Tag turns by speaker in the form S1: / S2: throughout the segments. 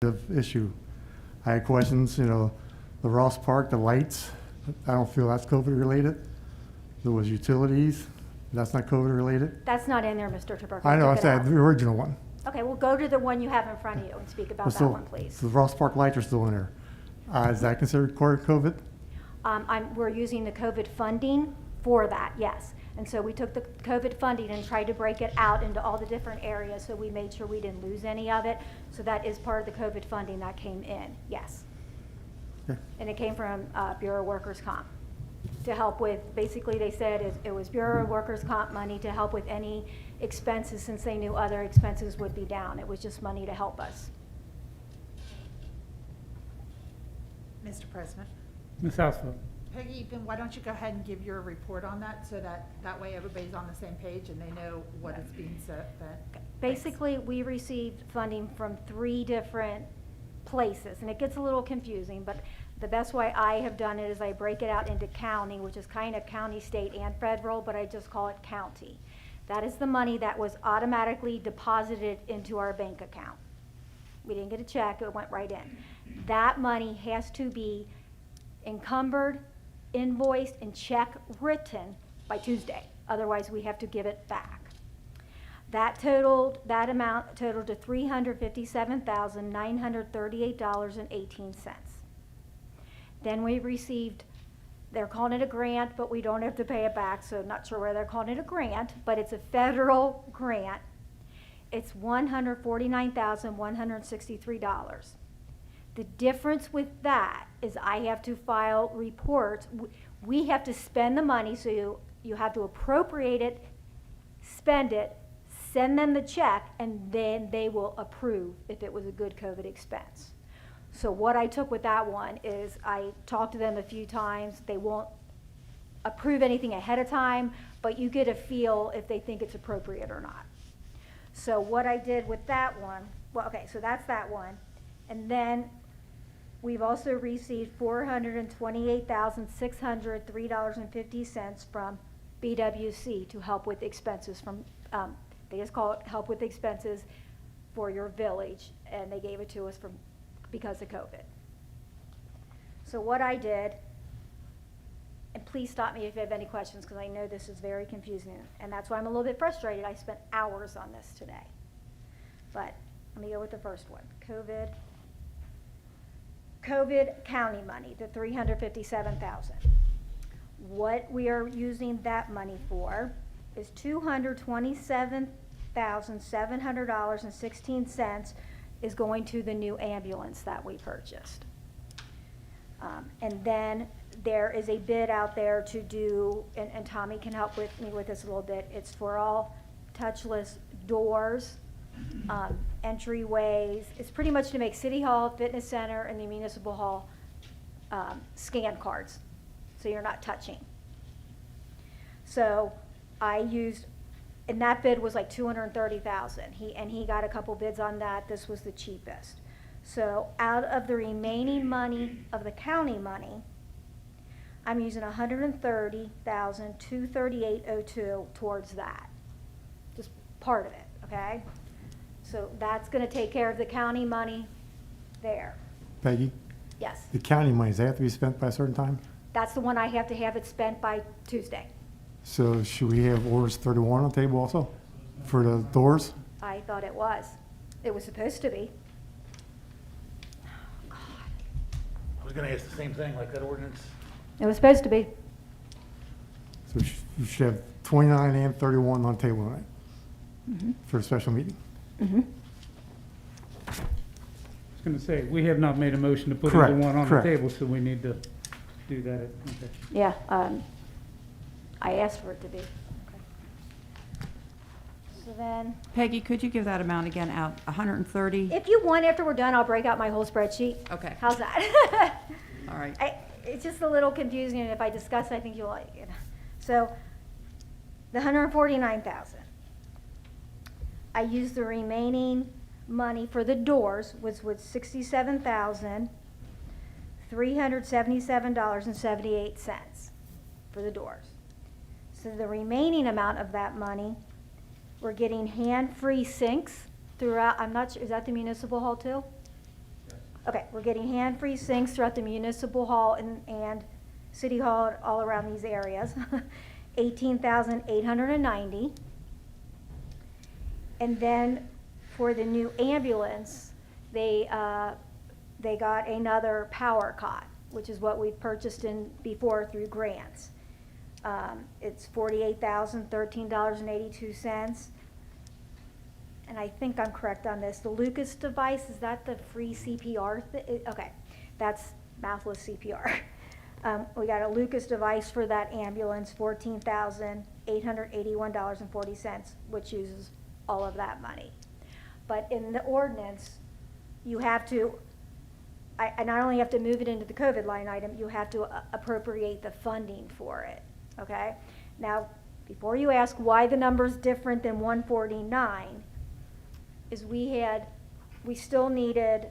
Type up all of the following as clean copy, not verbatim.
S1: issue. I had questions, the Ross Park, the lights, I don't feel that's COVID related. There was utilities, that's not COVID related.
S2: That's not in there, Mr. Tubercle.
S1: I know, I
S2: Took it
S1: said
S2: out.
S1: the original one.
S2: Okay, well, go to the one you have in front of you and speak about that one, please.
S1: The Ross Park lights are still in there. Is that considered COVID?
S2: We're using the COVID funding for that, yes. And so we took the COVID funding and tried to break it out into all the different areas, so we made sure we didn't lose any of it. So that is part of the COVID funding that came in, yes.
S1: Okay.
S2: And it came from Bureau of Workers' Comp to help with, basically they said it was Bureau of Workers' Comp money to help with any expenses, since they knew other expenses would be down. It was just money to help us.
S3: Mr. President.
S4: Ms. Hausfeld.
S3: Peggy, then why don't you go ahead and give your report on that, so that way everybody's on the same page and they know what is being said.
S2: Basically, we received funding from 3 different places, and it gets a little confusing, but the best way I have done it is I break it out into county, which is kind of county, state, and federal, but I just call it county. That is the money that was automatically deposited into our bank account. We didn't get a check, it went right in. That money has to be encumbered, invoiced, and check written by Tuesday. Otherwise, we have to give it back. That amount totaled to $357,938.18. Then we received, they're calling it a grant, but we don't have to pay it back, so I'm not sure why they're calling it a grant, but it's a federal grant. It's $149,163. The difference with that is I have to file reports. We have to spend the money, so you have to appropriate it, spend it, send them the check, and then they will approve if it was a good COVID expense. So what I took with that one is I talked to them a few times. They won't approve anything ahead of time, but you get a feel if they think it's appropriate or not. So what I did with that one, well, okay, so that's that one. And then we've also received $428,603.50 from BWC to help with expenses from, they just call it help with expenses for your village, and they gave it to us because of COVID. So what I did, and please stop me if you have any questions, because I know this is very confusing, and that's why I'm a little bit frustrated. I spent hours on this today. But let me go with the first one. COVID county money, the $357,000. What we are using that money for is $227,700.16 is going to the new ambulance that we purchased. And then there is a bid out there to do, and Tommy can help me with this a little bit, it's for all touchless doors, entryways. It's pretty much to make City Hall, Fitness Center, and the Municipal Hall scan cards, so you're not touching. So I used, and that bid was like $230,000. He got a couple bids on that. This was the cheapest. So out of the remaining money of the county money, I'm using $130,238.02 towards that. Just part of it, okay? So that's going to take care of the county money there.
S1: Peggy,
S2: Yes.
S1: the county money, does that have to be spent by a certain time?
S2: That's the one I have to have it spent by Tuesday.
S1: So should we have orders 31 on the table also for the doors?
S2: I thought it was. It was supposed to be. Oh, God.
S4: I was gonna ask the same thing, like that ordinance.
S2: It was supposed to be.
S1: So you should have 29 and 31 on the table tonight for a special meeting.
S2: Mm-hmm.
S4: I was gonna say, we have not made a motion to put
S1: Correct,
S4: either one on the
S1: correct.
S4: table, so we need to do that. Okay.
S2: Yeah, I asked for it to be. Okay. So then,
S5: Peggy, could you give that amount again out? 130?
S2: if you want, after we're done, I'll break out my whole spreadsheet.
S5: Okay.
S2: How's that?
S5: All right.
S2: It's just a little confusing, and if I discuss, I think you'll like it. So, the $149,000. I used the remaining money for the doors, which was $67,377.78 for the doors. So the remaining amount of that money, we're getting hand-free sinks throughout. I'm not sure, is that the municipal hall too? Okay, we're getting hand-free sinks throughout the municipal hall and city hall all around these areas. 18,890. And then for the new ambulance, they got another power cot, which is what we've purchased before through grants. It's $48,013.82. And I think I'm correct on this. The Lucas device, is that the free CPR? Okay, that's mouthless CPR. We got a Lucas device for that ambulance, $14,881.40, which uses all of that money. But in the ordinance, you have to, I not only have to move it into the COVID line item, you have to appropriate the funding for it, okay? Now, before you ask why the number's different than 149, is we still needed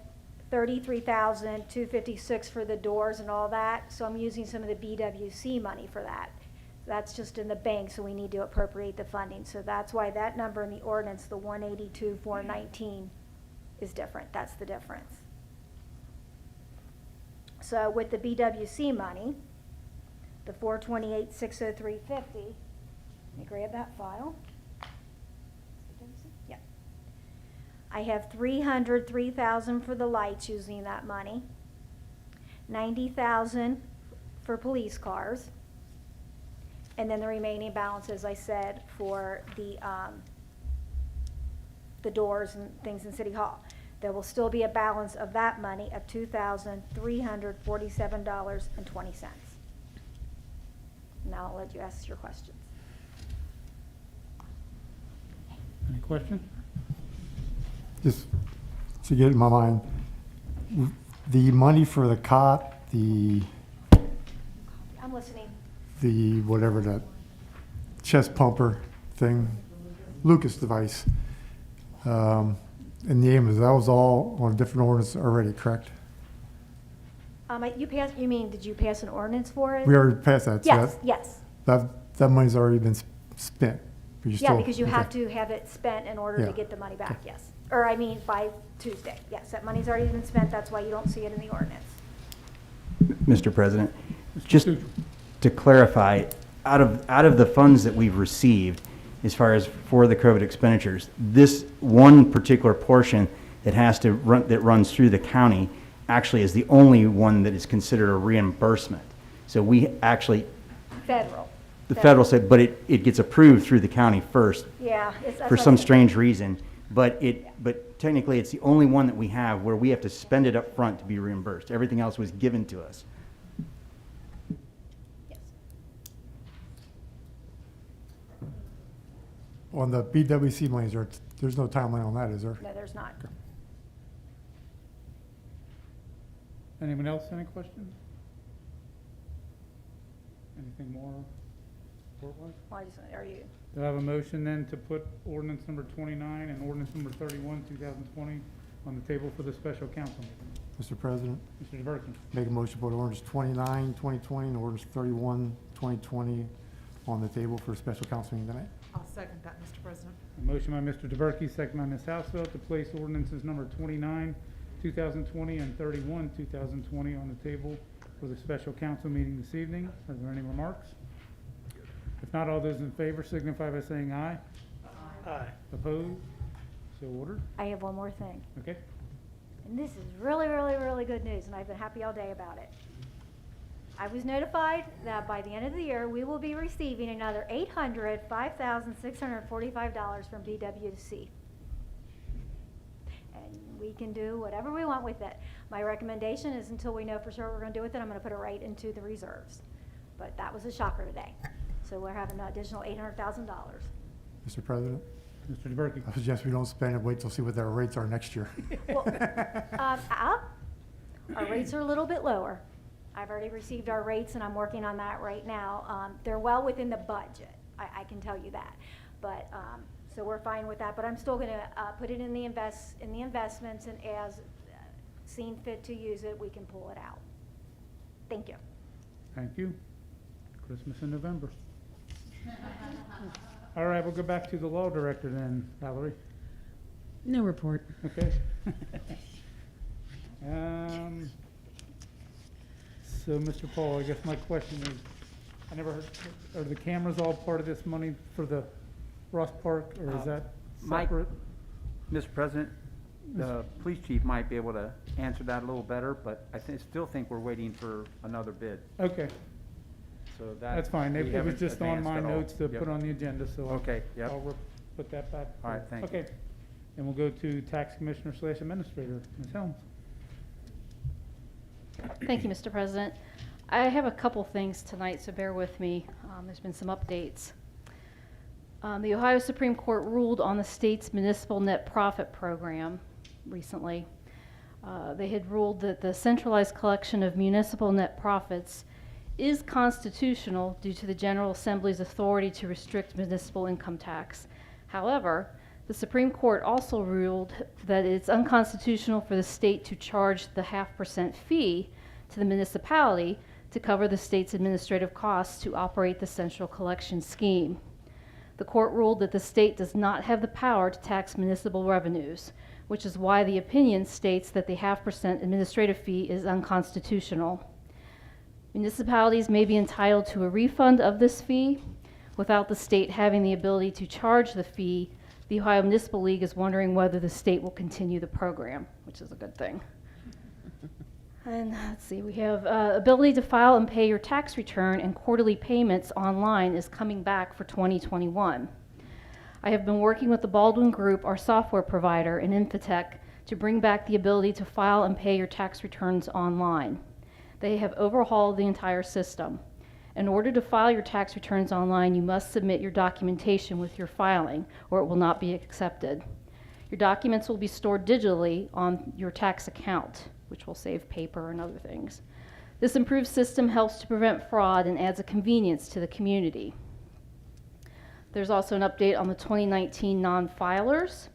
S2: $33,256 for the doors and all that, so I'm using some of the BWC money for that. That's just in the bank, so we need to appropriate the funding. So that's why that number in the ordinance, the 182,419, is different. That's the difference. So with the BWC money, the 428,603.50, let me grab that file. Yeah. I have $303,000 for the lights using that money, $90,000 for police cars, and then the remaining balance, as I said, for the doors and things in City Hall. There will still be a balance of that money of $2,347.20. Now I'll let you ask your questions.
S4: Any questions?
S1: Just to get in my mind, the money for the cot, the
S2: I'm listening.
S1: whatever that chest pumper thing, Lucas device, and the ambulance, that was all on a different ordinance already, correct?
S2: You mean, did you pass an ordinance for it?
S1: We already passed that. So
S2: Yes, yes.
S1: that money's already been spent. But you
S2: Yeah,
S1: still-
S2: because you
S1: okay.
S2: have to have it spent in order to
S1: Yeah.
S2: get the money back, yes. Or I mean, by Tuesday, yes, that money's already been spent, that's why you don't see it in the ordinance.
S6: Mr. President,
S4: Mr.
S6: just
S4: Sucre.
S6: to clarify, out of the funds that we've received, as far as for the COVID expenditures, this one particular portion that that runs through the county actually is the only one that is considered a reimbursement. So we actually,
S2: Federal.
S6: the federal said, but it gets approved through the county first
S2: Yeah. That's
S6: for
S2: what
S6: some
S2: I said.
S6: strange reason. But technically, it's the only one that we have where we have to spend it up front to be reimbursed. Everything else was given to us.
S2: Yes.
S1: On the BWC monies, there's no timeline on that, is there?
S2: No, there's not.
S4: Anyone else, any questions? Anything more report-wise?
S2: Well, are you,
S4: Do I have a motion then to put ordinance number 29 and ordinance number 31, 2020 on the table for the special council meeting?
S1: Mr. President,
S4: Mr. DeBerke,
S1: make a motion to put ordinance 29, 2020, and ordinance 31, 2020 on the table for a special council meeting tonight.
S3: I'll second that, Mr. President.
S4: a motion by Mr. DeBerke, second by Ms. Housefeld to place ordinances number 29, 2020 and 31, 2020 on the table for the special council meeting this evening. Are there any remarks? If not, all those in favor signify by saying aye. Aye. Opposed? So ordered.
S2: I have one more thing.
S4: Okay.
S2: And this is really, really, really good news, and I've been happy all day about it. I was notified that by the end of the year, we will be receiving another $5,645 from BWC. And we can do whatever we want with it. My recommendation is until we know for sure what we're gonna do with it, I'm gonna put it right into the reserves. But that was a shocker today. So we're having an additional $800,000.
S1: Mr. President,
S4: Mr. DeBerke.
S1: I suggest we don't spend it, wait till see what their rates are next year.
S2: Well, our rates are a little bit lower. I've already received our rates, and I'm working on that right now. They're well within the budget, I can tell you that. But, so we're fine with that, but I'm still gonna, put it in the investments, and as seen fit to use it, we can pull it out. Thank you.
S4: Thank you. Christmas in November. All right, we'll go back to the law director then, Valerie.
S5: No report.
S4: Okay. So, Mr. Paul, I guess my question is, I never heard, are the cameras all part of this money for the Ross Park, or is that
S7: Mike?
S4: separate?
S7: Mr. President, the police chief might be able to answer that a little better, but I still think we're waiting for another bid.
S4: Okay,
S7: So that.
S4: that's fine.
S7: we
S4: It was
S7: haven't
S4: just on
S7: advanced
S4: my
S7: at all.
S4: notes to
S7: Yep.
S4: put on the agenda, so
S7: Okay, yep.
S4: I'll put that back.
S7: All right, thank you.
S4: Okay, and we'll go to Tax Commissioner / Administrator, Ms. Helms.
S8: Thank you, Mr. President. I have a couple things tonight, so bear with me. There's been some updates. The Ohio Supreme Court ruled on the state's municipal net profit program recently. They had ruled that the centralized collection of municipal net profits is constitutional due to the General Assembly's authority to restrict municipal income tax. However, the Supreme Court also ruled that it's unconstitutional for the state to charge the 0.5% fee to the municipality to cover the state's administrative costs to operate the central collection scheme. The court ruled that the state does not have the power to tax municipal revenues, which is why the opinion states that the 0.5% administrative fee is unconstitutional. Municipalities may be entitled to a refund of this fee without the state having the ability to charge the fee. The Ohio Municipal League is wondering whether the state will continue the program, which is a good thing. And let's see, we have ability to file and pay your tax return and quarterly payments online is coming back for 2021. I have been working with the Baldwin Group, our software provider, and Infotech to bring back the ability to file and pay your tax returns online. They have overhauled the entire system. In order to file your tax returns online, you must submit your documentation with your filing, or it will not be accepted. Your documents will be stored digitally on your tax account, which will save paper and other things. This improved system helps to prevent fraud and adds a convenience to the community. There's also an update on the 2019 non-filers.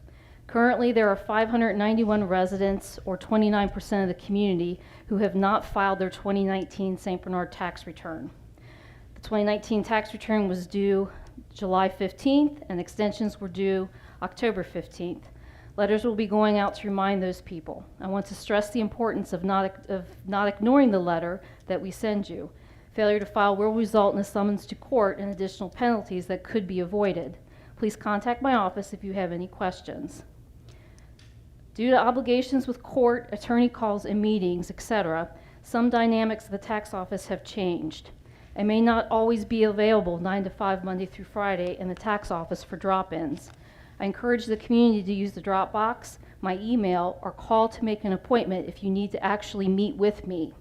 S8: Currently, there are 591 residents, or 29% of the community, who have not filed their 2019 St. Bernard tax return. The 2019 tax return was due July 15th, and extensions were due October 15th. Letters will be going out to remind those people. I want to stress the importance of not ignoring the letter that we send you. Failure to file will result in a summons to court and additional penalties that could be avoided. Please contact my office if you have any questions. Due to obligations with court, attorney calls and meetings, etc., some dynamics of the tax office have changed. I may not always be available 9 to 5 Monday through Friday in the tax office for drop-ins. I encourage the community to use the Dropbox, my email, or call to make an appointment if you need to actually meet with me.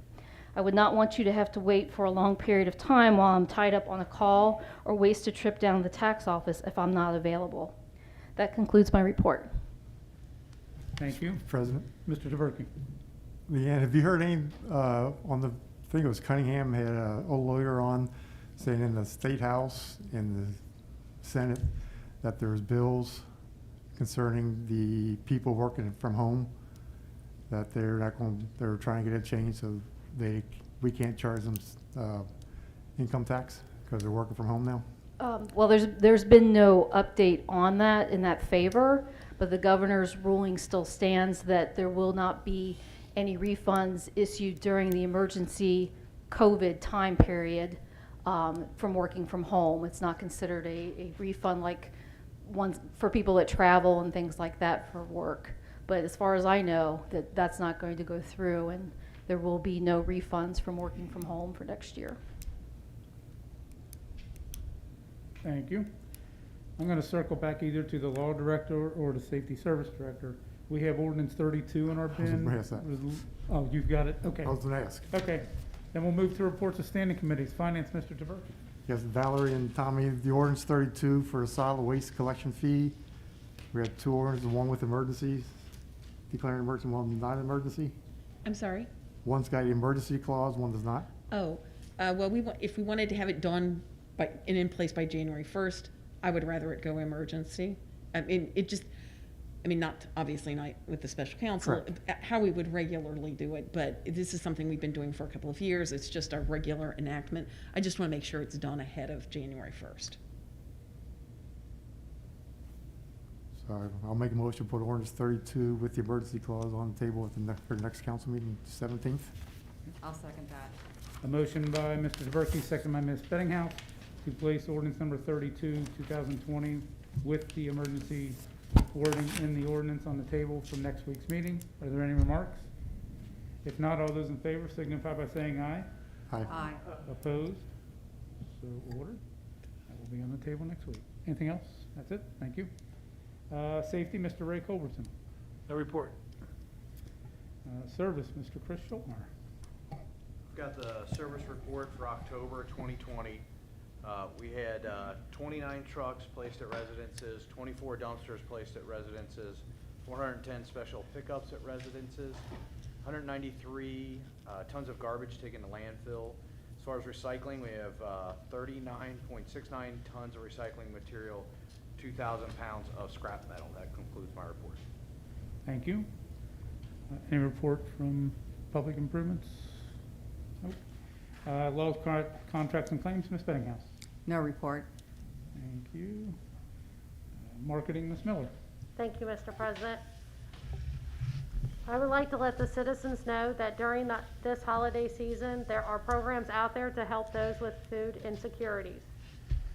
S8: I would not want you to have to wait for a long period of time while I'm tied up on a call or waste a trip down to the tax office if I'm not available. That concludes my report.
S4: Thank you.
S1: President.
S4: Mr. Diverkey.
S1: Leanne, have you heard any, on the, I think it was Cunningham had a old lawyer on saying in the State House, in the Senate, that there's bills concerning the people working from home, that they're not going, they're trying to get it changed so we can't charge them income tax because they're working from home now?
S8: Well, there's been no update on that in that favor, but the governor's ruling still stands that there will not be any refunds issued during the emergency COVID time period from working from home. It's not considered a refund like ones for people that travel and things like that for work. But as far as I know, that's not going to go through, and there will be no refunds from working from home for next year.
S4: Thank you. I'm going to circle back either to the law director or the safety service director. We have ordinance 32 in our
S1: I was
S4: bin.
S1: gonna ask that.
S4: Oh, you've got it? Okay.
S1: I was going to ask.
S4: Okay. Then we'll move to reports of standing committees. Finance, Mr. Diverkey.
S1: Yes, Valerie and Tommy, the ordinance 32 for a solid waste collection fee. We had two ordinances, one with emergencies, declaring emergency, one not emergency.
S9: I'm sorry?
S1: One's got an emergency clause, one does not.
S9: Oh, well, if we wanted to have it done and in place by January 1st, I would rather it go emergency. I mean, not, obviously not with the special counsel,
S1: Correct.
S9: how we would regularly do it, but this is something we've been doing for a couple of years. It's just our regular enactment. I just want to make sure it's done ahead of January 1st.
S1: So I'll make a motion to put ordinance 32 with the emergency clause on the table for the next council meeting, 17th.
S5: I'll second that.
S4: A motion by Mr. Zaberki, second by Ms. Bettinghouse, to place ordinance number 32, 2020, with the emergency wording in the ordinance on the table for next week's meeting. Are there any remarks? If not, all those in favor signify by saying aye.
S1: Aye.
S5: Aye.
S4: Opposed? So ordered. That will be on the table next week. Anything else? That's it. Thank you. Safety, Mr. Ray Culbertson.
S10: No report.
S4: Service, Mr. Chris Schultmeyer.
S10: We've got the service report for October 2020. We had 29 trucks placed at residences, 24 dumpsters placed at residences, 410 special pickups at residences, 193 tons of garbage taken to landfill. As far as recycling, we have 39.69 tons of recycling material, 2,000 pounds of scrap metal. That concludes my report.
S4: Thank you. Any report from public improvements? Nope. Laws, contracts, and claims, Ms. Bettinghouse.
S5: No report.
S4: Thank you. Marketing, Ms. Miller.
S11: Thank you, Mr. President. I would like to let the citizens know that during this holiday season, there are programs out there to help those with food insecurities.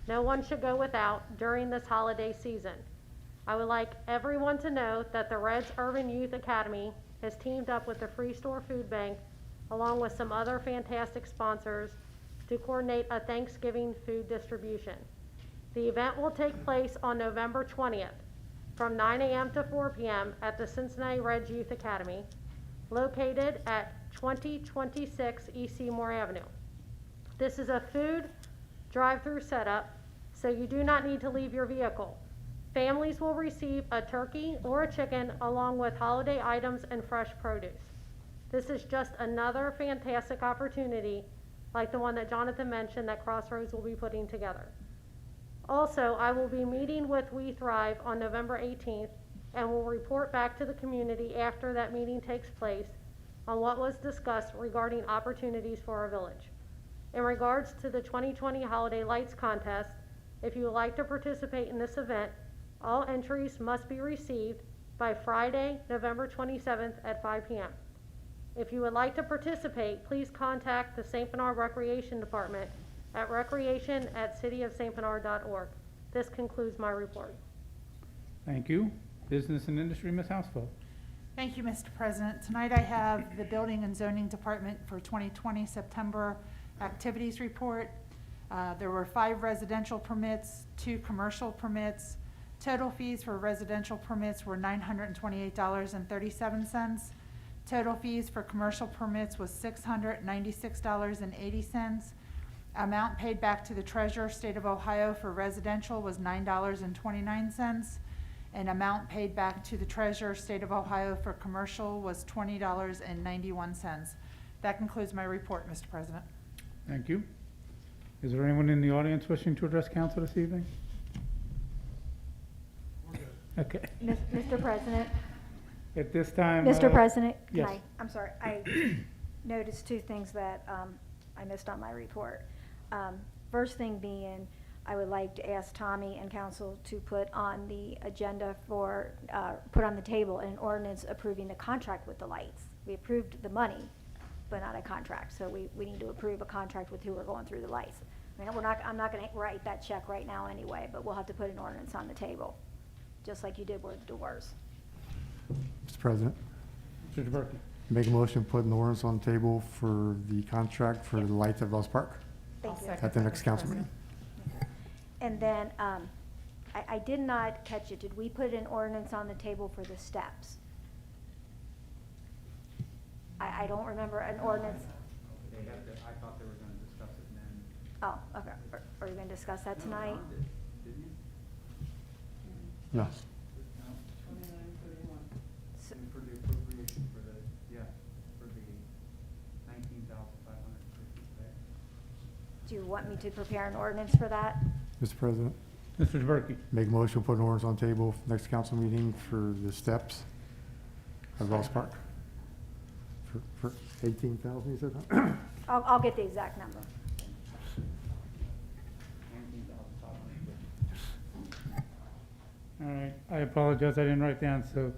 S11: No one should go without during this holiday season. I would like everyone to know that the Reds Urban Youth Academy has teamed up with the Free Store Food Bank, along with some other fantastic sponsors, to coordinate a Thanksgiving food distribution. The event will take place on November 20th from 9 a.m. to 4 p.m. at the Cincinnati Reds Youth Academy, located at 2026 East Seymour Avenue. This is a food drive-through setup, so you do not need to leave your vehicle. Families will receive a turkey or a chicken along with holiday items and fresh produce. This is just another fantastic opportunity like the one that Jonathan mentioned that Crossroads will be putting together. Also, I will be meeting with We Thrive on November 18th and will report back to the community after that meeting takes place on what was discussed regarding opportunities for our village. In regards to the 2020 Holiday Lights Contest, if you would like to participate in this event, all entries must be received by Friday, November 27th at 5 p.m. If you would like to participate, please contact the St. Bernard Recreation Department at recreation@cityofstbernard.org. This concludes my report.
S4: Thank you. Business and Industry, Ms. Housefeld.
S3: Thank you, Mr. President. Tonight I have the Building and Zoning Department for 2020 September activities report. There were 5 residential permits, 2 commercial permits. Total fees for residential permits were $928.37. Total fees for commercial permits was $696.80. Amount paid back to the Treasurer, State of Ohio for residential was $9.29. And amount paid back to the Treasurer, State of Ohio for commercial was $20.91. That concludes my report, Mr. President.
S4: Thank you. Is there anyone in the audience wishing to address council this evening? Okay.
S2: Mr. President,
S4: At this time.
S2: Mr. President,
S4: yes.
S2: I'm sorry, I noticed 2 things that I missed on my report. First thing being, I would like to ask Tommy and council to put on the agenda for, put on the table an ordinance approving the contract with the lights. We approved the money, but not a contract, so we need to approve a contract with who we're going through the lights. I mean, I'm not gonna write that check right now anyway, but we'll have to put an ordinance on the table, just like you did with doors.
S1: Mr. President,
S4: Mr. Jaberki.
S1: make a motion, to put an ordinance on the table for the contract for the lights at Wells Park
S2: Thank you.
S1: at the next council meeting.
S2: And then, I did not catch it. Did we put an ordinance on the table for the steps? I don't remember an ordinance.
S7: I thought they were gonna discuss it and then.
S2: Oh, okay. Are you gonna discuss that tonight?
S7: Didn't you?
S1: No.
S2: So-
S7: For the appropriation for the, for the 19,550.
S2: Do you want me to prepare an ordinance for that?
S1: Mr. President,
S4: Mr. Jaberki.
S1: make a motion, to put an ordinance on the table for next council meeting for the steps at Wells Park. For 18,000, you said that?
S2: I'll get the exact number.
S7: 19,550.
S4: All right, I apologize, I didn't write down, so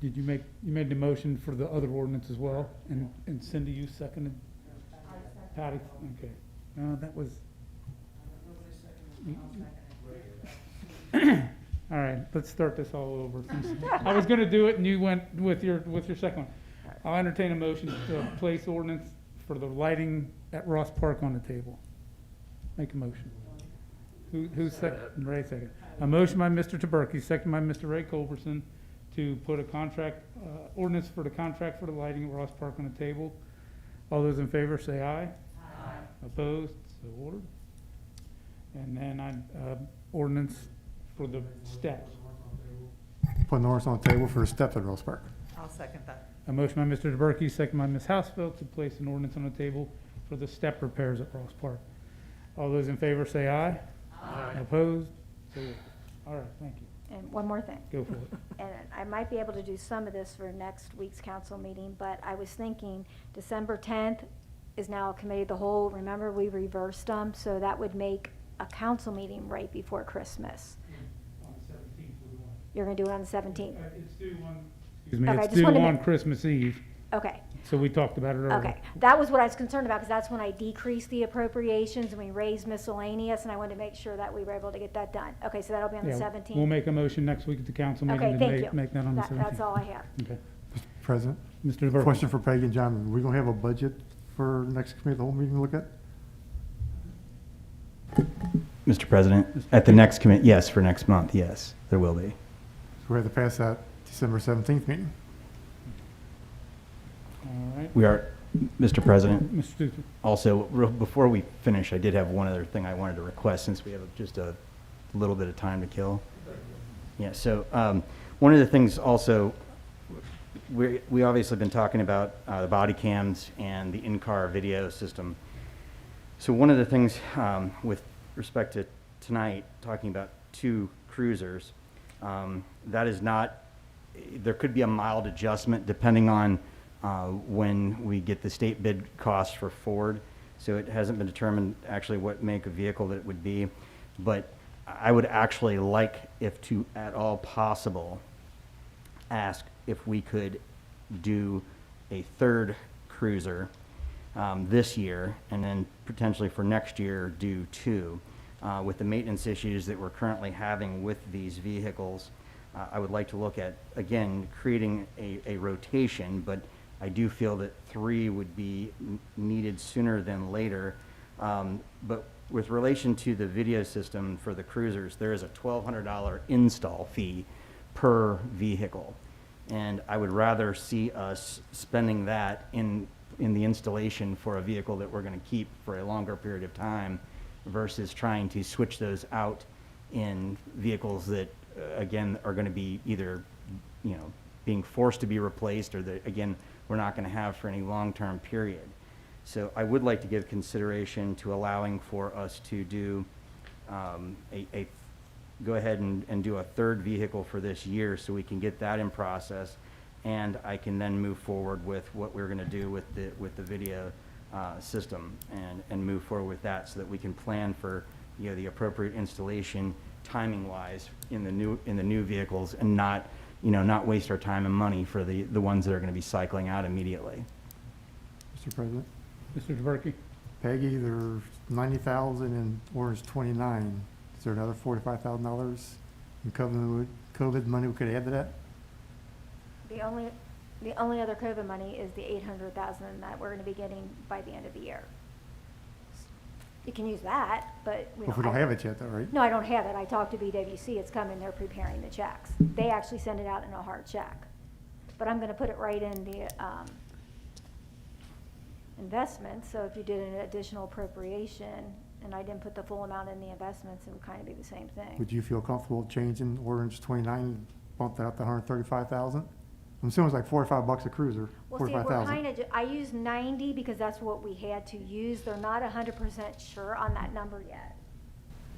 S4: you made the motion for the other ordinance as well? And Cindy, you seconded? Patty, okay. No, that was. All right, let's start this all over. I was gonna do it and you went with your second one. I'll entertain a motion to place ordinance for the lighting at Ross Park on the table. Make a motion. Who's second? Ray second. A motion by Mr. Taberkey, second by Mr. Ray Culberson, to put a contract, ordinance for the contract for the lighting at Ross Park on the table. All those in favor say aye. Aye. Opposed? So ordered. And then ordinance for the steps.
S1: Put an ordinance on the table for the steps at Rose Park.
S3: I'll second that.
S4: A motion by Mr. Taberkey, second by Ms. Housefeld, to place an ordinance on the table for the step repairs at Ross Park. All those in favor say aye. Aye. Opposed? So ordered. All right, thank you.
S2: And one more thing.
S4: Go for it.
S2: And I might be able to do some of this for next week's council meeting, but I was thinking December 10th is now a committee of the whole. Remember, we reversed them, so that would make a council meeting right before Christmas.
S4: On the 17th, we want.
S2: You're gonna do it on the 17th?
S4: It's due on, excuse me,
S2: Okay, I
S4: it's
S2: just
S4: due
S2: wanted to
S4: on
S2: ma-
S4: Christmas Eve,
S2: Okay,
S4: so we talked about it earlier.
S2: okay. That was what I was concerned about, because that's when I decreased the appropriations and we raised miscellaneous, and I wanted to make sure that we were able to get that done. Okay, so that'll be on the
S4: Yeah,
S2: 17th?
S4: We'll make a motion next week at the council
S2: Okay,
S4: meeting
S2: thank
S4: to
S2: you.
S4: make that on the 17th.
S2: That's all I have.
S4: Okay.
S1: Mr. President,
S4: Mr. Taberkey.
S1: question for Peggy and John. Are we gonna have a budget for next committee of the whole meeting to look at?
S6: Mr. President, at the next commit, yes, for next month, yes, there will be.
S1: So we have to pass that December 17th meeting.
S4: All right.
S6: We are, Mr. President,
S4: Mr. Stucker.
S6: also, before we finish, I did have one other thing I wanted to request, since we have just a little bit of time to kill. Yeah, so one of the things also, we obviously been talking about the body cams and the in-car video system. So one of the things with respect to tonight, talking about 2 cruisers, that is not, there could be a mild adjustment depending on when we get the state bid costs for Ford. So it hasn't been determined actually what make of vehicle that it would be. But I would actually like, if to at all possible, ask if we could do a 3rd cruiser this year, and then potentially for next year do 2. With the maintenance issues that we're currently having with these vehicles, I would like to look at, again, creating a rotation, but I do feel that 3 would be needed sooner than later. But with relation to the video system for the cruisers, there is a $1,200 install fee per vehicle. And I would rather see us spending that in the installation for a vehicle that we're going to keep for a longer period of time versus trying to switch those out in vehicles that, again, are going to be either, being forced to be replaced, or that, again, we're not going to have for any long-term period. So I would like to give consideration to allowing for us to do go ahead and do a 3rd vehicle for this year, so we can get that in process, and I can then move forward with what we're going to do with the video system, and move forward with that, so that we can plan for the appropriate installation timing-wise in the new vehicles, and not waste our time and money for the ones that are going to be cycling out immediately.
S1: Mr. President?
S4: Mr. Taberkey.
S1: Peggy, there's $90,000 in ordinance 29. Is there another $45,000 in COVID money we could add to that?
S2: The only other COVID money is the $800,000 that we're gonna be getting by the end of the year. You can use that, but we
S1: If we don't have it yet, though, right?
S2: No, I don't have it. I talked to BWC. It's coming. They're preparing the checks. They actually send it out in a hard check. But I'm gonna put it right in the, investment, so if you did an additional appropriation, and I didn't put the full amount in the investments, it would kind of be the same thing.
S1: Would you feel comfortable changing ordinance 29, bump that up to $135,000? I'm assuming it's like $4 or $5 a cruiser,
S2: Well, see, we're
S1: $45,000.
S2: kind of, I used 90 because that's what we had to use. They're not 100% sure on that number yet.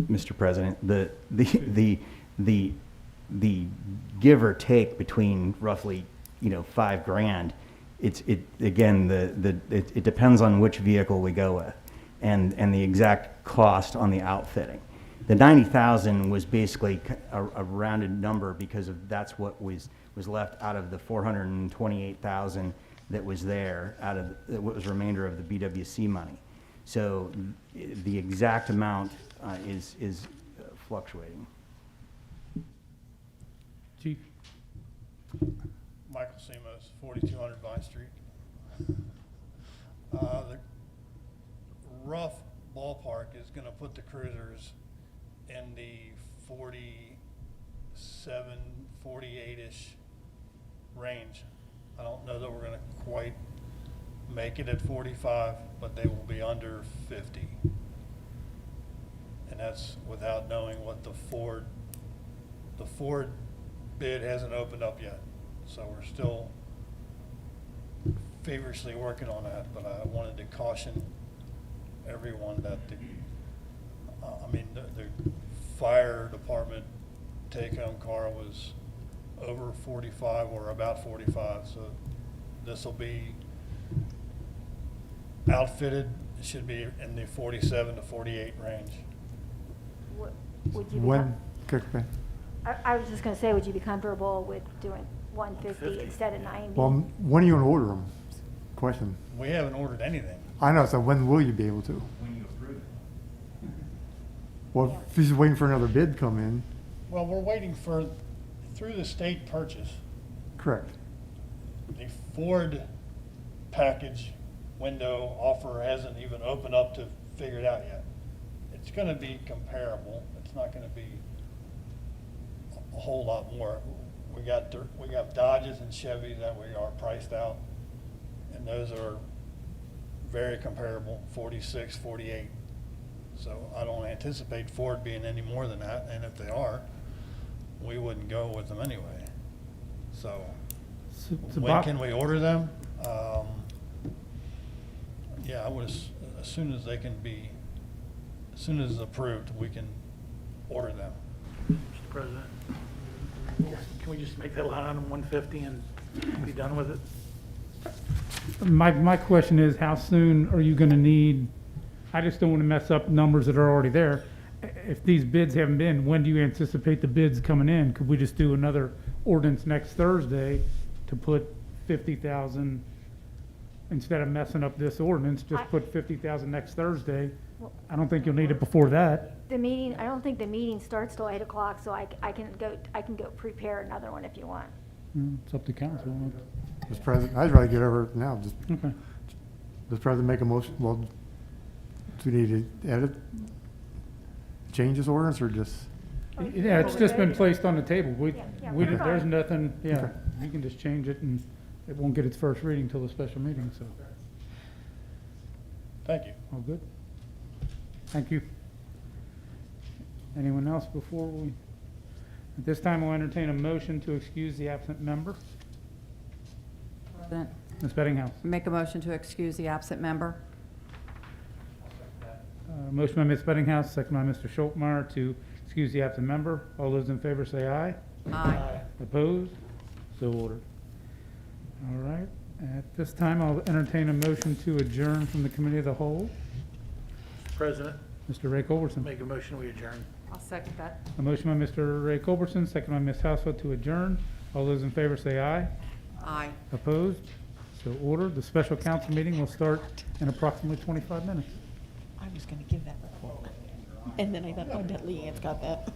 S6: Mr. President, the give or take between roughly, $5,000, it depends on which vehicle we go with, and the exact cost on the outfitting. The 90,000 was basically a rounded number, because that's what was left out of the 428,000 that was there, out of what was remainder of the BWC money. So the exact amount is fluctuating.
S4: Chief?
S12: Michael Simos, 4200 Vine Street. The rough ballpark is going to put the cruisers in the 47, 48-ish range. I don't know that we're going to quite make it at 45, but they will be under 50. And that's without knowing what the Ford bid hasn't opened up yet. So we're still feverishly working on that, but I wanted to caution everyone that the fire department take-home car was over 45 or about 45, so this will be outfitted. It should be in the 47 to 48 range.
S2: Would you be
S1: When, okay.
S2: I was just gonna say, would you be comfortable with doing 150 instead of 90?
S1: Well, when are you gonna order them? Question.
S12: We haven't ordered anything.
S1: I know, so when will you be able to?
S6: When you approve it.
S1: Well, if you're just waiting for another bid to come in,
S12: Well, we're waiting through the state purchase.
S1: correct.
S12: The Ford package window offer hasn't even opened up to figure it out yet. It's gonna be comparable. It's not gonna be a whole lot more. We got Dodges and Chevys that we are priced out, and those are very comparable, 46, 48. So I don't anticipate Ford being any more than that, and if they are, we wouldn't go with them anyway. So when can we order them? Yeah, I would, as soon as they can be, as soon as it's approved, we can order them.
S13: Mr. President, can we just make that line item 150 and be done with it?
S4: My question is, how soon are you gonna need, I just don't wanna mess up numbers that are already there. If these bids haven't been, when do you anticipate the bids coming in? Could we just do another ordinance next Thursday to put 50,000, instead of messing up this ordinance, just put 50,000 next Thursday? I don't think you'll need it before that.
S2: The meeting, I don't think the meeting starts till 8 o'clock, so I can go prepare another one if you want.
S4: It's up to council.
S1: Mr. President, I'd rather get over it now. Just,
S4: Okay.
S1: Mr. President, make a motion. Well, do we need to edit, change this ordinance, or just?
S4: Yeah, it's just been placed on the table.
S2: Yeah,
S4: There's
S2: fine.
S4: nothing, yeah,
S1: Okay.
S4: you can just change it and it won't get its first reading till the special meeting, so,
S12: Thank you.
S4: all good. Thank you. Anyone else before we, at this time, I'll entertain a motion to excuse the absent member.
S5: President,
S4: Ms. Bettinghouse.
S5: make a motion to excuse the absent member.
S4: Motion by Ms. Bettinghouse, second by Mr. Schultmeyer to excuse the absent member. All those in favor say aye.
S5: Aye.
S4: Opposed? So ordered. All right, at this time, I'll entertain a motion to adjourn from the Committee of the Whole.
S13: Mr. President,
S4: Mr. Ray Culberson.
S13: make a motion, we adjourn.
S5: I'll second that.
S4: A motion by Mr. Ray Culberson, second by Ms. Housefeld to adjourn. All those in favor say aye.
S5: Aye.
S4: Opposed? So ordered. The special council meeting will start in approximately 25 minutes.
S9: I was gonna give that report. And then I thought, oh, that Leanne's got that.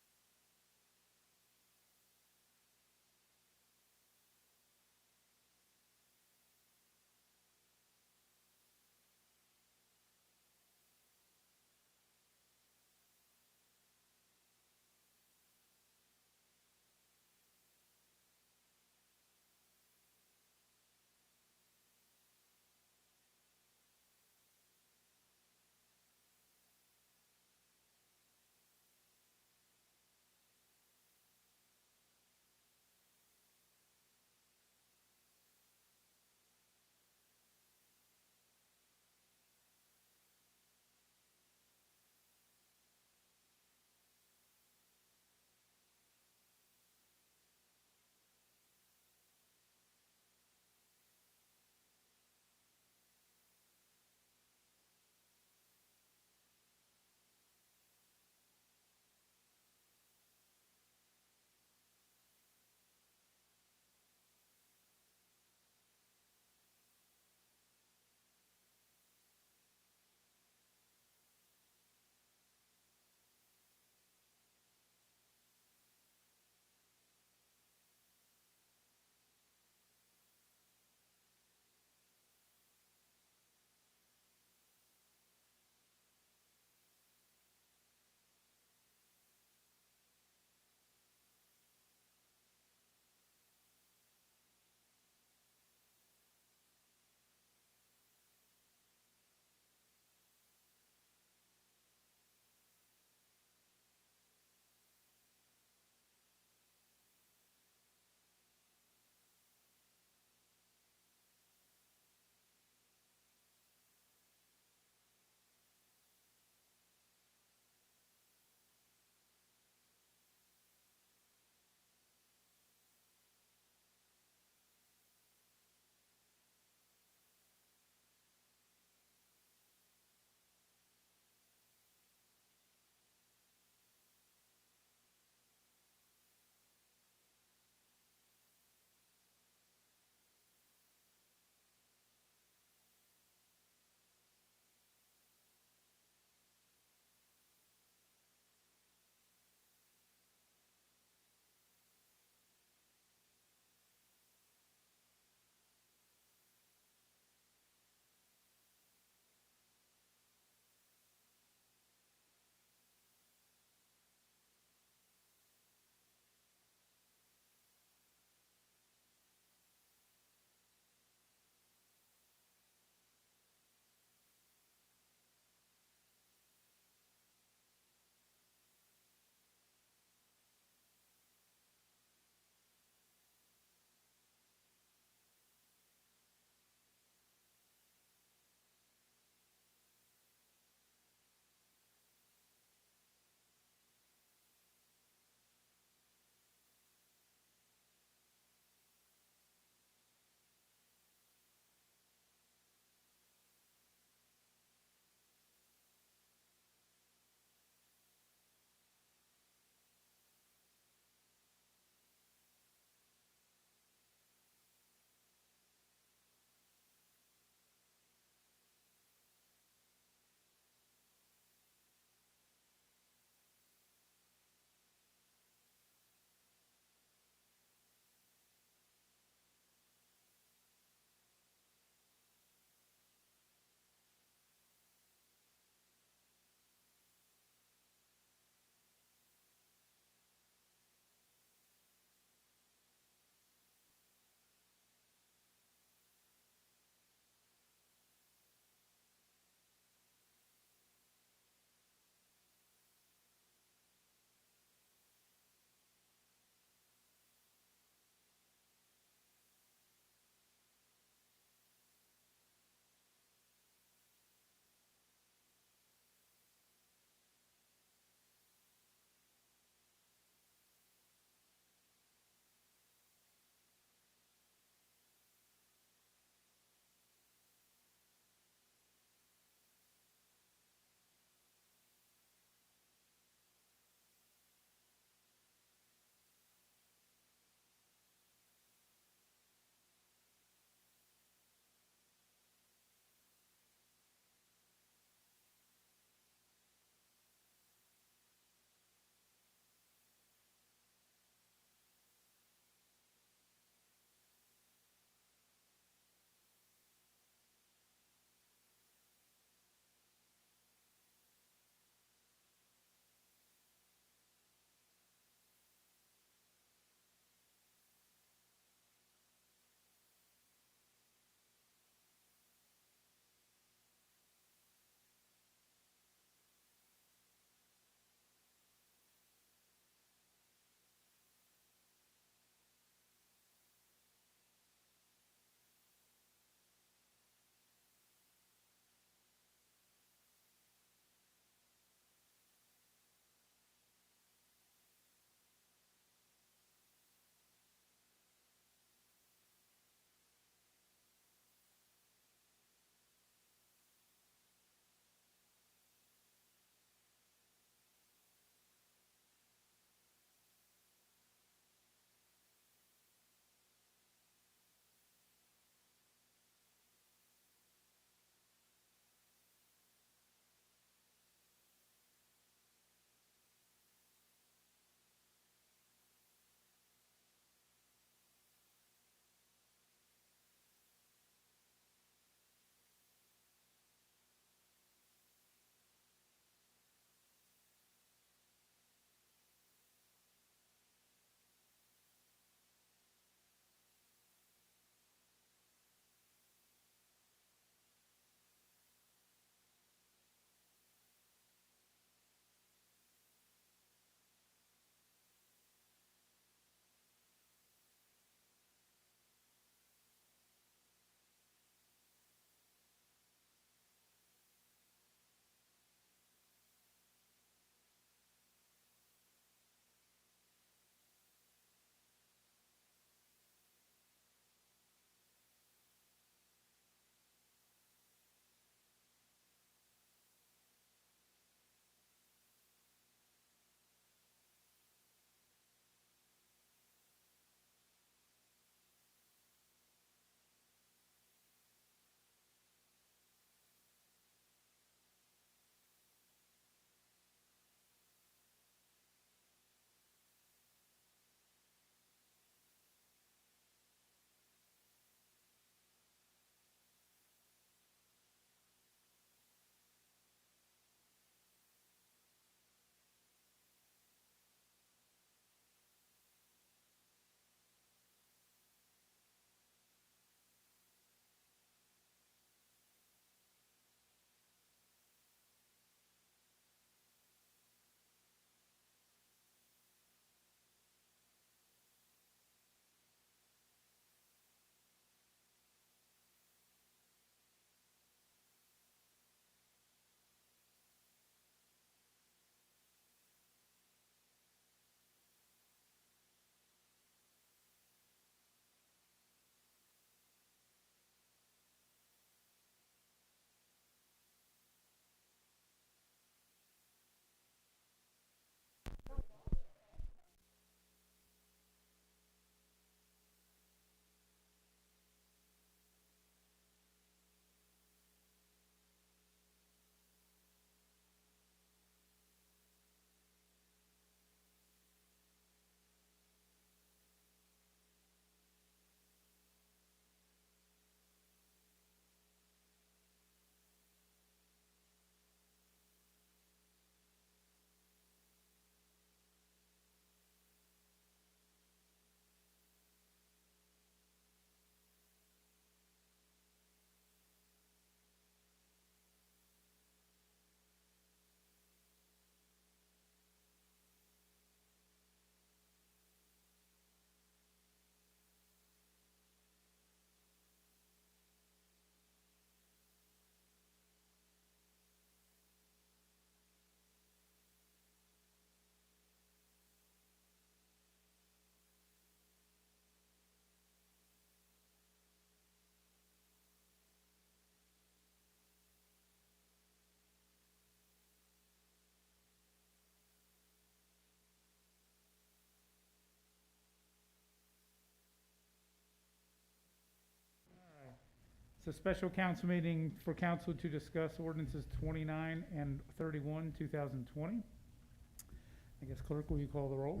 S4: It's a special council meeting for council to discuss ordinances 29 and 31, 2020. I guess clerk, will you call the roll?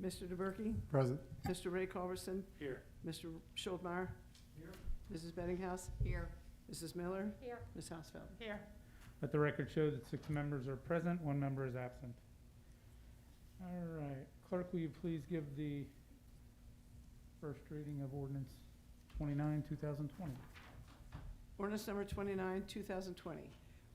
S14: Mr. DeBerke,
S1: Present.
S14: Mr. Ray Culberson,
S13: Here.
S14: Mr. Schuldmeyer. Here. Mrs. Bettinghouse,
S5: Here.
S14: Mrs. Miller,
S11: Here.
S14: Ms. Hausfeld.
S3: Here.
S4: Let the record show that 6 members are present, 1 member is absent. All right, clerk, will you please give the first reading of ordinance 29, 2020?
S14: Ordinance number 29, 2020,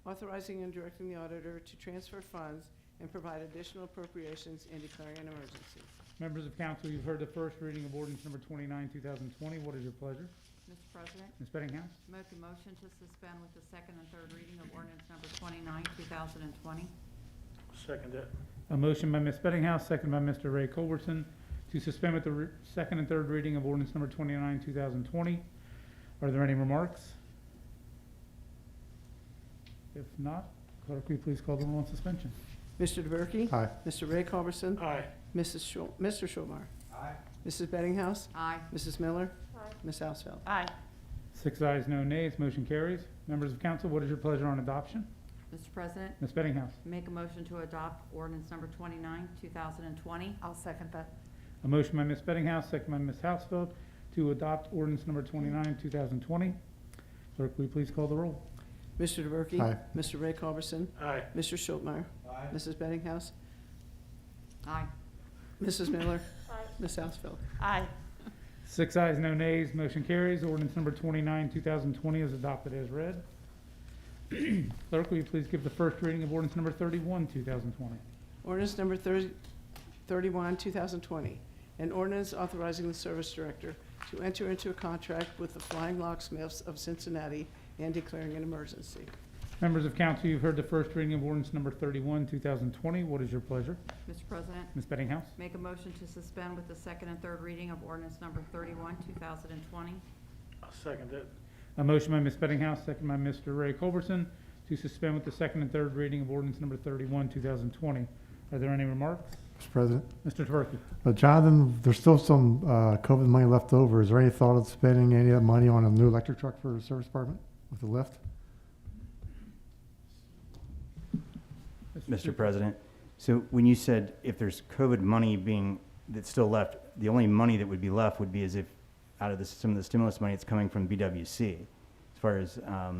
S14: authorizing and directing the auditor to transfer funds and provide additional appropriations and declaring an emergency.
S4: Members of council, you've heard the first reading of ordinance number 29, 2020. What is your pleasure?
S5: Mr. President,
S4: Ms. Bettinghouse?
S5: make a motion to suspend with the second and third reading of ordinance number 29, 2020.
S13: Second it.
S4: A motion by Ms. Bettinghouse, second by Mr. Ray Culberson, to suspend with the second and third reading of ordinance number 29, 2020. Are there any remarks? If not, clerk, will you please call the roll on suspension?
S14: Mr. DeBerke.
S1: Aye.
S14: Mr. Ray Culberson.
S13: Aye.
S14: Mr. Schuldmeyer. Aye. Mrs. Bettinghouse,
S5: Aye.
S14: Mrs. Miller,
S11: Aye.
S14: Ms. Hausfeld.
S3: Aye.
S4: 6 ayes, no nays, motion carries. Members of council, what is your pleasure on adoption?
S5: Mr. President,
S4: Ms. Bettinghouse?
S5: make a motion to adopt ordinance number 29, 2020.
S3: I'll second that.
S4: A motion by Ms. Bettinghouse, second by Ms. Hausfeld, to adopt ordinance number 29, 2020. Clerk, will you please call the roll?
S14: Mr. DeBerke.
S1: Aye.
S14: Mr. Ray Culberson.
S13: Aye.
S14: Mr. Schuldmeyer.
S13: Aye.
S14: Mrs. Bettinghouse,
S5: Aye.
S14: Mrs. Miller,
S11: Aye.
S14: Ms. Hausfeld.
S3: Aye.
S4: 6 ayes, no nays, motion carries. Ordinance number 29, 2020 is adopted as read. Clerk, will you please give the first reading of ordinance number 31, 2020?
S14: Ordinance number 31, 2020, an ordinance authorizing the service director to enter into a contract with the Flying Locksmiths of Cincinnati and declaring an emergency.
S4: Members of council, you've heard the first reading of ordinance number 31, 2020. What is your pleasure?
S5: Mr. President,
S4: Ms. Bettinghouse?
S5: make a motion to suspend with the second and third reading of ordinance number 31, 2020.
S13: I'll second it.
S4: A motion by Ms. Bettinghouse, second by Mr. Ray Culberson, to suspend with the second and third reading of ordinance number 31, 2020. Are there any remarks?
S1: Mr. President.
S4: Mr. Twerky?
S1: Jonathan, there's still some COVID money left over. Is there any thought of spending any of that money on a new electric truck for the service department with the lift?
S6: Mr. President, so when you said if there's COVID money that's still left, the only money that would be left would be as if out of some of the stimulus money that's coming from BWC. As far as, I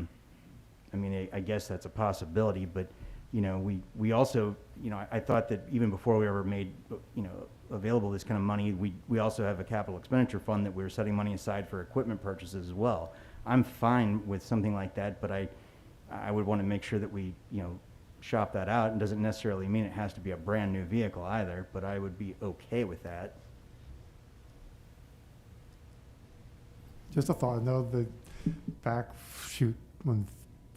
S6: mean, I guess that's a possibility, but, you know, we also, you know, I thought that even before we ever made, you know, available this kind of money, we also have a capital expenditure fund that we're setting money aside for equipment purchases as well. I'm fine with something like that, but I would want to make sure that we, you know, shop that out. It doesn't necessarily mean it has to be a brand new vehicle either, but I would be okay with that.
S1: Just a thought. I know that back, when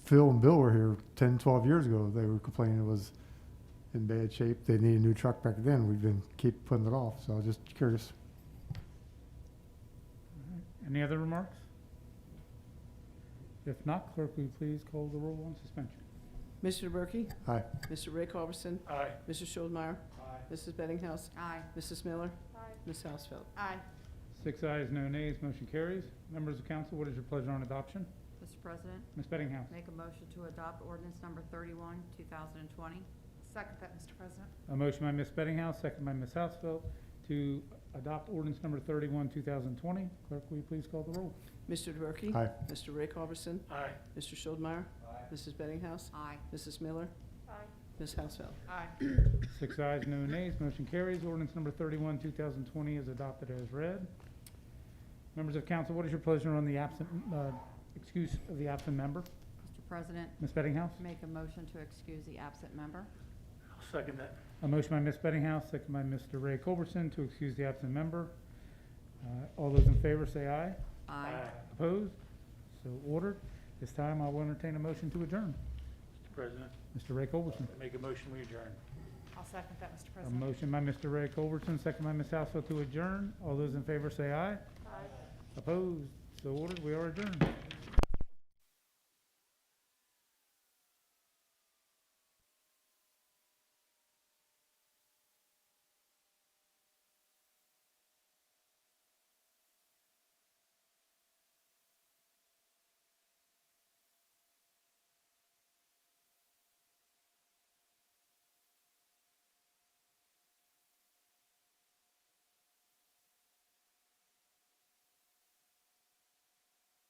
S1: Phil and Bill were here 10, 12 years ago, they were complaining it was in bad shape. They needed a new truck back then. We've been keep putting it off, so I was just curious.
S4: Any other remarks? If not, clerk, will you please call the roll on suspension?
S14: Mr. DeBerke.
S1: Aye.
S14: Mr. Ray Culberson.
S13: Aye.
S14: Mr. Schuldmeyer.
S13: Aye.
S14: Mrs. Bettinghouse,
S5: Aye.
S14: Mrs. Miller,
S11: Aye.
S14: Ms. Hausfeld.
S3: Aye.
S4: 6 ayes, no nays, motion carries. Members of council, what is your pleasure on adoption?
S5: Mr. President,
S4: Ms. Bettinghouse?
S5: make a motion to adopt ordinance number 31, 2020.
S3: Second that, Mr. President.
S4: A motion by Ms. Bettinghouse, second by Ms. Hausfeld, to adopt ordinance number 31, 2020. Clerk, will you please call the roll?
S14: Mr. DeBerke.
S1: Aye.
S14: Mr. Ray Culberson.
S13: Aye.
S14: Mr. Schuldmeyer. Mrs. Bettinghouse,
S5: Aye.
S14: Mrs. Miller,
S11: Aye.
S14: Ms. Hausfeld.
S3: Aye.
S4: 6 ayes, no nays, motion carries. Ordinance number 31, 2020 is adopted as read. Members of council, what is your pleasure on the excuse of the absent member?
S5: Mr. President,
S4: Ms. Bettinghouse?
S5: make a motion to excuse the absent member.
S13: I'll second that.
S4: A motion by Ms. Bettinghouse, second by Mr. Ray Culberson to excuse the absent member. All those in favor say aye.
S5: Aye.
S4: Opposed? So ordered. This time I will entertain a motion to adjourn.
S13: Mr. President,
S4: Mr. Ray Culberson.
S13: make a motion we adjourn.
S3: I'll second that, Mr.
S4: A
S3: President.
S4: motion by Mr. Ray Culberson, second by Ms. Hausfeld to adjourn. All those in favor say aye.
S11: Aye.
S4: Opposed? So ordered. We are adjourned.